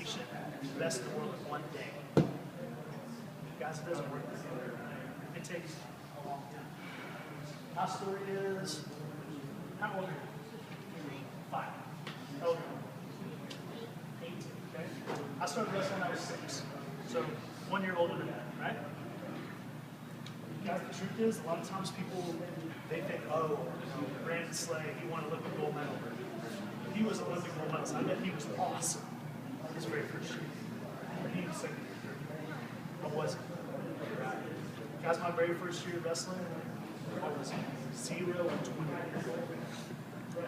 destination, the best in the world in one day. Guys, it doesn't work this way. It takes a long time. My story is, how old are you? 5. How old are you? 8. Okay. I started wrestling when I was 6. So 1 year older than that, right? Guys, the truth is, a lot of times people, they think, oh, Brandon Slay, he won an Olympic gold medal. He was an Olympic gold medalist. I bet he was awesome his very first year. He was second year, third year. I wasn't. Guys, my very first year of wrestling, I was 0 and 20 years old.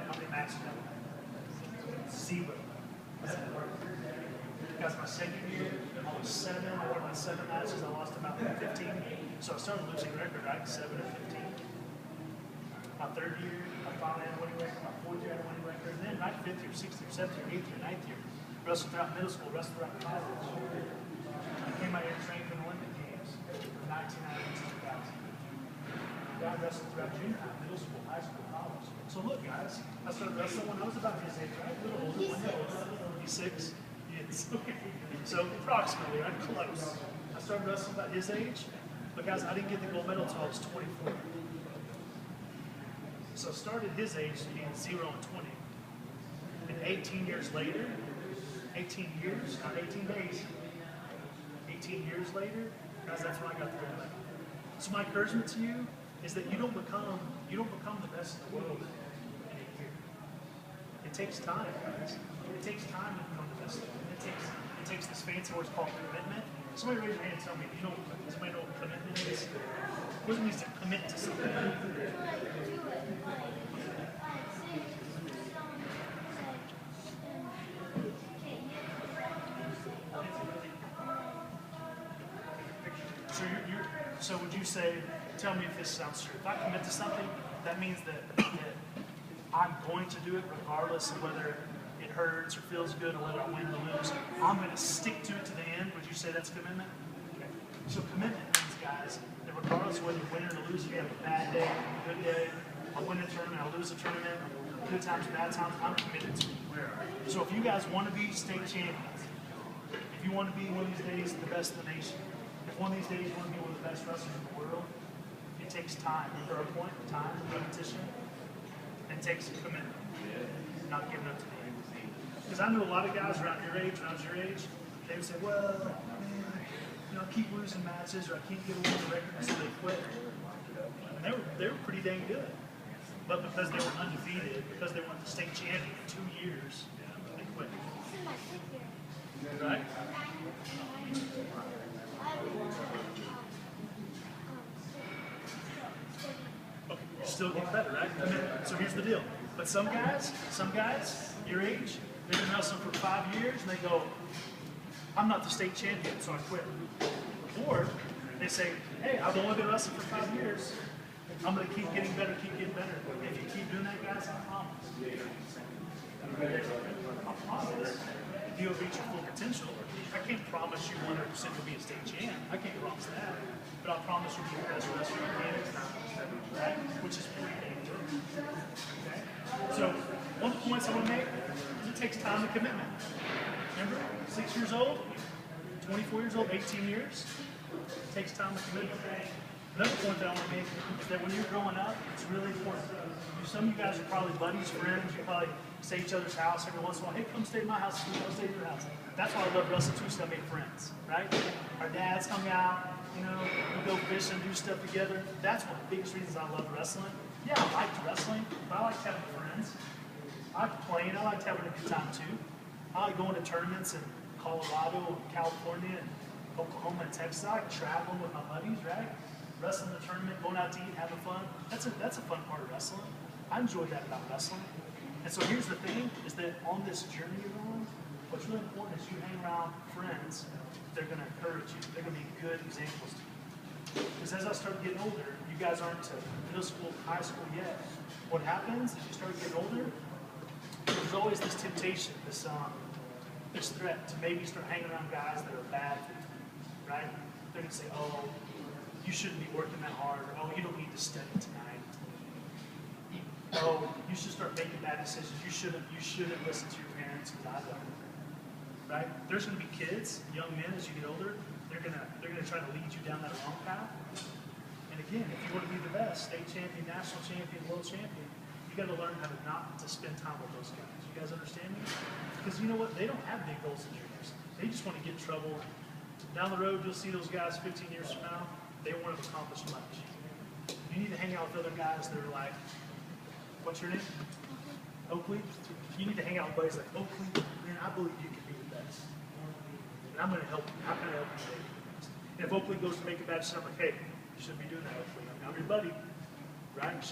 How many matches did I win? 0. Guys, my second year, I was 7. I won my 7 matches. I lost about 15. So I started losing record, right? 7 and 15. My third year, I finally had a winning record. My fourth year, I had a winning record. And then, right, 5th year, 6th year, 7th year, 8th year, 9th year, wrestled throughout middle school, wrestled throughout college. I came out here and trained for the Olympic Games from 1990 to 2000. I wrestled throughout junior high, middle school, high school, college. So look, guys, I started wrestling when I was about his age, right? A little older, 1 year older. He's 6. Yes. Okay. So approximately, right? Close. I started wrestling about his age, but guys, I didn't get the gold medal until I was 24. So I started his age being 0 and 20. And 18 years later, 18 years, not 18 days, 18 years later, guys, that's when I got the gold medal. So my encouragement to you is that you don't become the best in the world in a year. It takes time, guys. It takes time to become the best. It takes this fancy word called commitment. Somebody raise your hand and tell me, does anybody know what commitment is? What does it mean to commit to something? So would you say, tell me if this sounds true. If I commit to something, that means that I'm going to do it regardless of whether it hurts or feels good or whether I win or lose. I'm going to stick to it to the end. Would you say that's commitment? Okay. So commitment means, guys, that regardless of whether you win or lose, if you have a bad day, a good day, I win a tournament, I lose a tournament, good times, bad times, I'm committed to it. So if you guys want to be state champions, if you want to be one of these days the best in the nation, if one of these days you want to be one of the best wrestlers in the world, it takes time. For a point, time, repetition, and it takes commitment, not giving up to the end. Because I know a lot of guys around your age, when I was your age, they would say, well, man, I keep losing matches or I can't get a winning record, and so they quit. And they were pretty dang good. But because they were undefeated, because they weren't the state champion for 2 years, they quit. Right? Okay, you're still getting better, right? So here's the deal. But some guys, your age, they've been wrestling for 5 years and they go, I'm not the state champion, so I quit. Or they say, hey, I've only been wrestling for 5 years. I'm going to keep getting better, keep getting better. If you keep doing that, guys, I promise. I promise. If you'll reach your full potential, I can't promise you 100% you'll be a state champ. I can't promise that. But I'll promise you'll be the best wrestler in the game, right? Which is pretty dangerous. Okay? So, one of the points I want to make is it takes time and commitment. Remember, 6 years old, 24 years old, 18 years. It takes time and commitment. Another point that I want to make is that when you're growing up, it's really important. Some of you guys are probably buddies, friends. You probably stay at each other's house every once in a while. Hey, come stay at my house. Come stay at your house. That's why I love wrestling too, because I make friends, right? Our dads hung out, we go fishing, do stuff together. That's one of the biggest reasons I love wrestling. Yeah, I liked wrestling, but I liked having friends. I liked playing. I liked having a good time too. I like going to tournaments in Colorado, California, and Oklahoma, and Texas. I like traveling with my buddies, right? Wrestling the tournament, going out to eat, having fun. That's a fun part of wrestling. I enjoy that about wrestling. And so here's the thing, is that on this journey you're on, what's really important is you hang around friends. They're going to encourage you. They're going to be good examples to you. Because as I start getting older, you guys aren't to middle school, high school yet. What happens is you start getting older, there's always this temptation, this threat to maybe start hanging around guys that are bad for you, right? They're going to say, oh, you shouldn't be working that hard, or oh, you don't need to study tonight. Oh, you should start making bad decisions. You shouldn't listen to your parents because I don't. right? There's going to be kids, young men, as you get older. They're gonna try to lead you down that wrong path. And again, if you want to be the best, state champion, national champion, world champion, you got to learn how to not to spend time with those guys. You guys understand me? Because you know what? They don't have big goals in juniors. They just want to get in trouble. Down the road, you'll see those guys 15 years from now. They won't have accomplished much. You need to hang out with other guys that are like, what's your name? Oakley. You need to hang out with buddies like Oakley. Man, I believe you can be the best. And I'm going to help you. How can I help you make it the best? And if Oakley goes to make a bad decision, I'm like, hey, you shouldn't be doing that, Oakley. I'm your buddy, right? You shouldn't